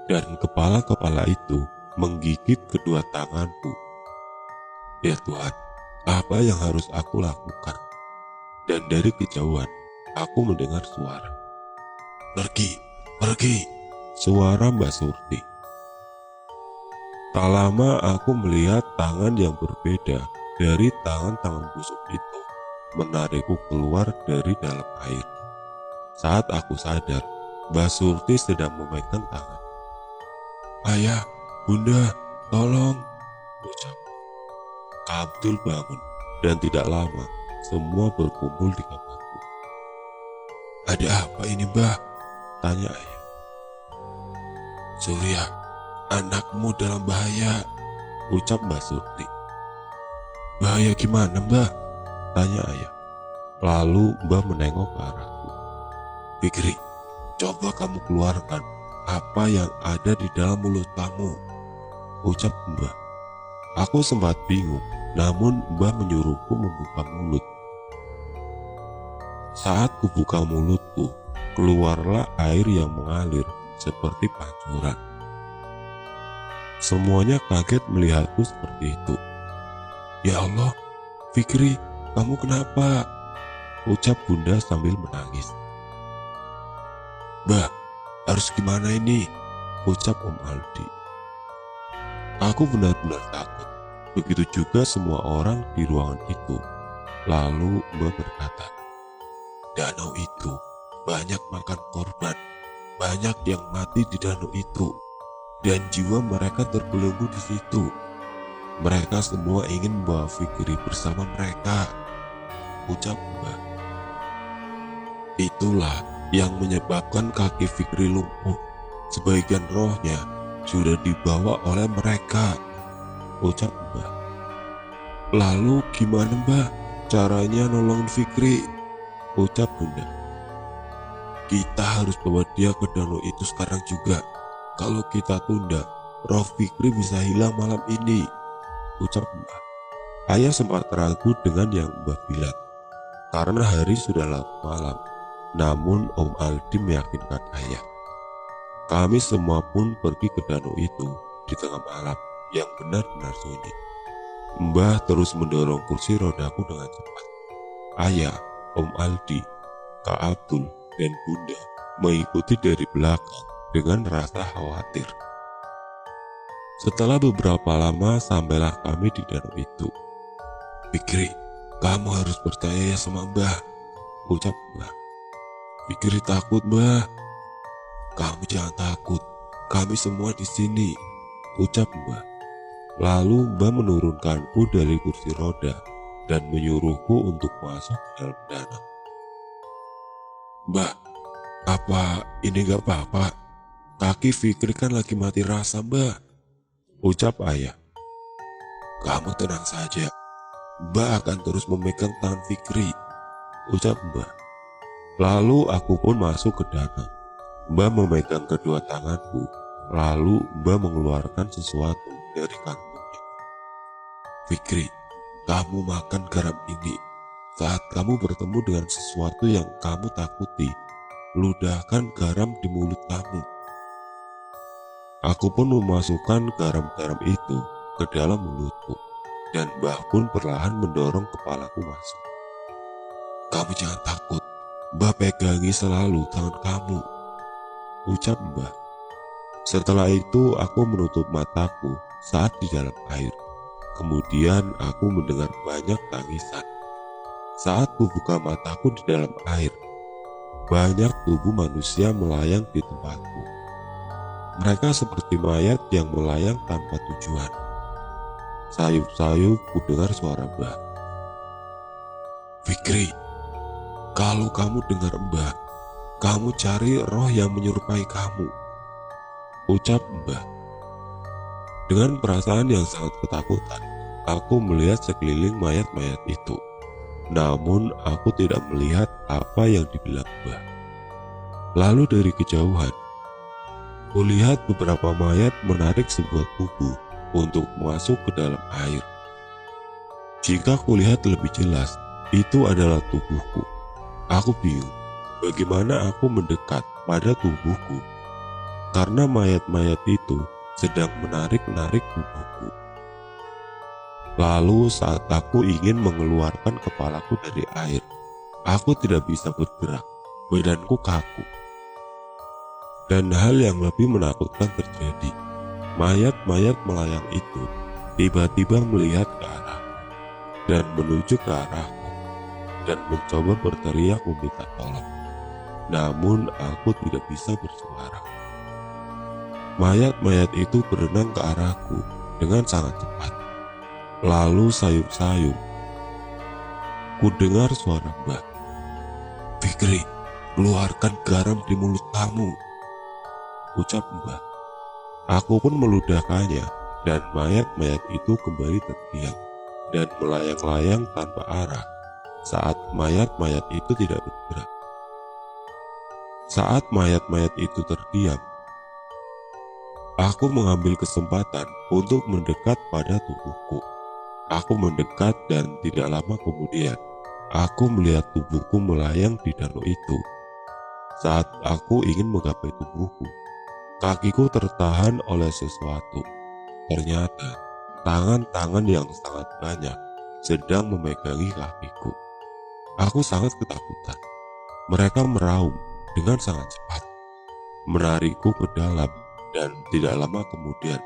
dan kepala-kepala itu menggigit kedua tanganku. Ya Tuhan, apa yang harus aku lakukan? Dan dari kejauhan, aku mendengar suara. Pergi, pergi, suara Mbak Surti. Tak lama aku melihat tangan yang berbeda dari tangan-tangan busuk itu menarikku keluar dari dalam air. Saat aku sadar, Mbak Surti sedang memegang tangan. Ayah, Bunda, tolong, ucap. Kak Abdul bangun, dan tidak lama semua berkumpul di kamarku. Ada apa ini, Mbah? Tanya ayah. Surya, anakmu dalam bahaya, ucap Mbak Surti. Bahaya gimana, Mbah? Tanya ayah. Lalu Mbah menengok ke arahku. Fikri, coba kamu keluarkan apa yang ada di dalam mulut kamu, ucap Mbah. Aku sempat bingung, namun Mbah menyuruhku membuka mulut. Saat kubuka mulutku, keluarlah air yang mengalir seperti pancuran. Semuanya kaget melihatku seperti itu. Ya Allah, Fikri, kamu kenapa? Ucap Bunda sambil menangis. Mbah, harus gimana ini? Ucap Om Aldi. Aku benar-benar takut. Begitu juga semua orang di ruangan itu. Lalu Mbah berkata, danau itu banyak makan korban. Banyak yang mati di danau itu. Dan jiwa mereka terbelenggu di situ. Mereka semua ingin membawa Fikri bersama mereka, ucap Mbah. Itulah yang menyebabkan kaki Fikri lumpuh. Sebagian rohnya sudah dibawa oleh mereka, ucap Mbah. Lalu gimana, Mbah, caranya nolongin Fikri? Ucap Bunda. Kita harus bawa dia ke danau itu sekarang juga. Kalau kita tunda, roh Fikri bisa hilang malam ini, ucap Mbah. Ayah sempat ragu dengan yang Mbah bilang, karena hari sudah larut malam. Namun Om Aldi meyakinkan ayah. Kami semua pun pergi ke danau itu di tengah malam yang benar-benar sunyi. Mbah terus mendorong kursi rodaku dengan cepat. Ayah, Om Aldi, Kak Abdul, dan Bunda mengikuti dari belakang dengan rasa khawatir. Setelah beberapa lama sampailah kami di danau itu. Fikri, kamu harus percaya ya sama Mbah, ucap Mbah. Fikri takut, Mbah. Kamu jangan takut, kami semua di sini, ucap Mbah. Lalu Mbah menurunkanku dari kursi roda dan menyuruhku untuk masuk ke dalam danau. Mbah, apa ini gak apa-apa? Kaki Fikri kan lagi mati rasa, Mbah, ucap ayah. Kamu tenang saja, Mbah akan terus memegang tangan Fikri, ucap Mbah. Lalu aku pun masuk ke danau. Mbah memegang kedua tanganku, lalu Mbah mengeluarkan sesuatu dari kantongnya. Fikri, kamu makan garam ini. Saat kamu bertemu dengan sesuatu yang kamu takuti, ludahkan garam di mulut kamu. Aku pun memasukkan garam-garam itu ke dalam mulutku, dan Mbah pun perlahan mendorong kepalaku masuk. Kamu jangan takut, Mbah pegangi selalu tangan kamu, ucap Mbah. Setelah itu aku menutup mataku saat di dalam air. Kemudian aku mendengar banyak tangisan. Saat kubuka mataku di dalam air, banyak tubuh manusia melayang di tempatku. Mereka seperti mayat yang melayang tanpa tujuan. Sayup-sayup kudengar suara Mbah. Fikri, kalau kamu dengar Mbah, kamu cari roh yang menyerupai kamu, ucap Mbah. Dengan perasaan yang sangat ketakutan, aku melihat sekeliling mayat-mayat itu. Namun aku tidak melihat apa yang dibilang Mbah. Lalu dari kejauhan, kulihat beberapa mayat menarik sebuah tubuh untuk masuk ke dalam air. Jika kulihat lebih jelas, itu adalah tubuhku. Aku bingung, bagaimana aku mendekat pada tubuhku. karena mayat-mayat itu sedang menarik-narik tubuhku. Lalu saat aku ingin mengeluarkan kepalaku dari air, aku tidak bisa bergerak, badanku kaku. Dan hal yang lebih menakutkan terjadi. Mayat-mayat melayang itu tiba-tiba melihat ke arahku dan menuju ke arahku dan mencoba berteriak meminta tolong. Namun aku tidak bisa bersuara. Mayat-mayat itu berenang ke arahku dengan sangat cepat. Lalu sayup-sayup, ku dengar suara Mbah. "Fikri, keluarkan garam di mulut kamu," ucap Mbah. Aku pun meludahkannya dan mayat-mayat itu kembali terdiam dan melayang-layang tanpa arah saat mayat-mayat itu tidak bergerak. Saat mayat-mayat itu terdiam, aku mengambil kesempatan untuk mendekat pada tubuhku. Aku mendekat dan tidak lama kemudian, aku melihat tubuhku melayang di danau itu. Saat aku ingin menggapai tubuhku, kakiku tertahan oleh sesuatu. Ternyata, tangan-tangan yang sangat banyak sedang memegangi kakiku. Aku sangat ketakutan. Mereka meraung dengan sangat cepat, menarikku ke dalam, dan tidak lama kemudian,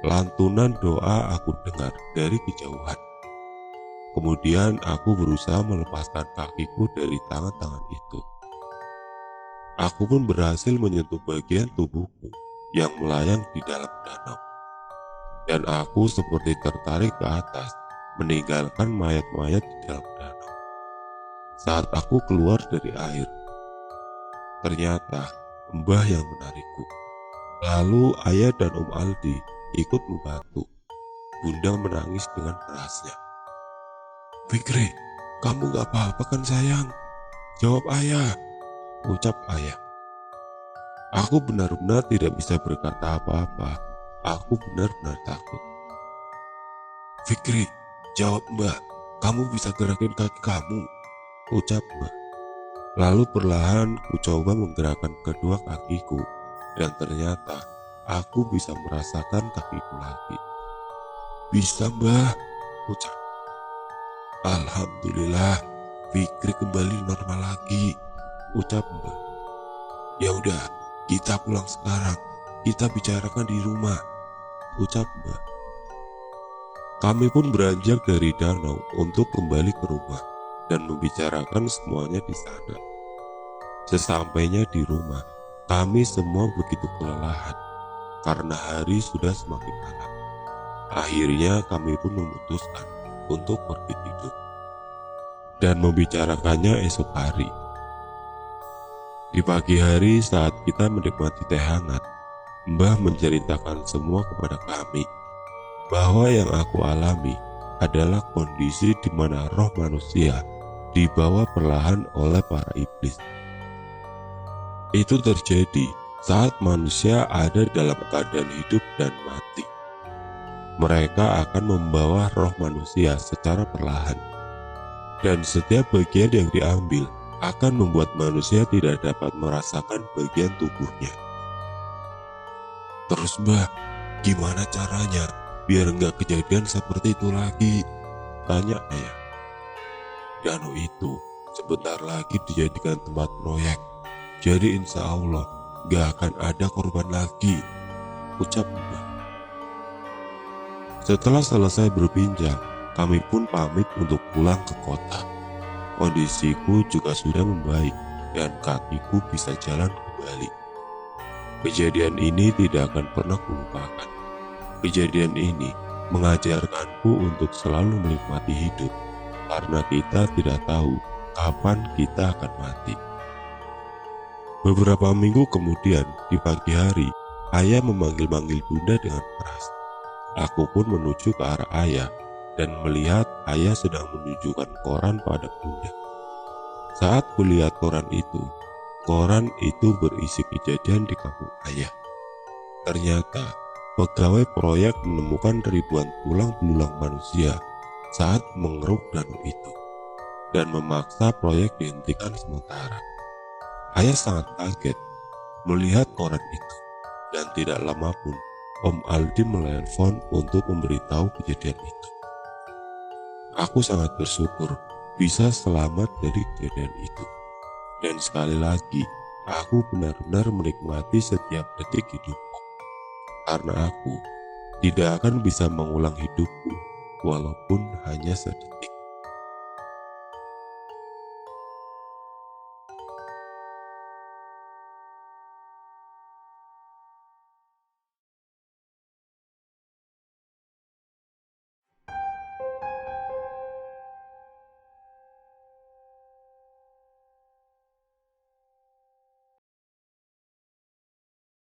lantunan doa aku dengar dari kejauhan. Kemudian aku berusaha melepaskan kakiku dari tangan-tangan itu. Aku pun berhasil menyentuh bagian tubuhku yang melayang di dalam danau. Dan aku seperti tertarik ke atas, meninggalkan mayat-mayat di dalam danau. Saat aku keluar dari air, ternyata Mbah yang menarikku. Lalu ayah dan Om Aldi ikut membantu. Bunda menangis dengan kerasnya. "Fikri, kamu gak apa-apa kan sayang? Jawab ayah," ucap ayah. Aku benar-benar tidak bisa berkata apa-apa. Aku benar-benar takut. "Fikri, jawab Mbah, kamu bisa gerakin kaki kamu," ucap Mbah. Lalu perlahan ku coba menggerakkan kedua kakiku, dan ternyata aku bisa merasakan kakiku lagi. "Bisa Mbah," ucap. "Alhamdulillah, Fikri kembali normal lagi," ucap Mbah. "Ya udah, kita pulang sekarang. Kita bicarakan di rumah," ucap Mbah. Kami pun beranjak dari danau untuk kembali ke rumah dan membicarakan semuanya di sana. Sesampainya di rumah, kami semua begitu kelelahan karena hari sudah semakin malam. Akhirnya kami pun memutuskan untuk pergi tidur dan membicarakannya esok hari. Di pagi hari saat kita menikmati teh hangat, Mbah menceritakan semua kepada kami bahwa yang aku alami adalah kondisi di mana roh manusia dibawa perlahan oleh para iblis. Itu terjadi saat manusia ada dalam keadaan hidup dan mati. Mereka akan membawa roh manusia secara perlahan, dan setiap bagian yang diambil akan membuat manusia tidak dapat merasakan bagian tubuhnya. "Terus Mbah, gimana caranya biar nggak kejadian seperti itu lagi?" tanya ayah. "Danau itu sebentar lagi dijadikan tempat proyek, jadi insya Allah nggak akan ada korban lagi," ucap Mbah. Setelah selesai berbincang, kami pun pamit untuk pulang ke kota. Kondisiku juga sudah membaik dan kakiku bisa jalan kembali. Kejadian ini tidak akan pernah kulupakan. Kejadian ini mengajarkanku untuk selalu menikmati hidup, karena kita tidak tahu kapan kita akan mati. Beberapa minggu kemudian, di pagi hari, ayah memanggil-manggil Bunda dengan keras. Aku pun menuju ke arah ayah dan melihat ayah sedang menunjukkan koran pada Bunda. Saat kulihat koran itu berisi kejadian di kampung ayah. Ternyata pegawai proyek menemukan ribuan tulang belulang manusia saat mengeruk danau itu dan memaksa proyek dihentikan sementara. Ayah sangat kaget melihat koran itu Dan tidak lama pun Om Aldi menelpon untuk memberitahu kejadian itu. Aku sangat bersyukur bisa selamat dari kejadian itu. Dan sekali lagi, aku benar-benar menikmati setiap detik hidupku. Karena aku tidak akan bisa mengulang hidupku walaupun hanya sedetik.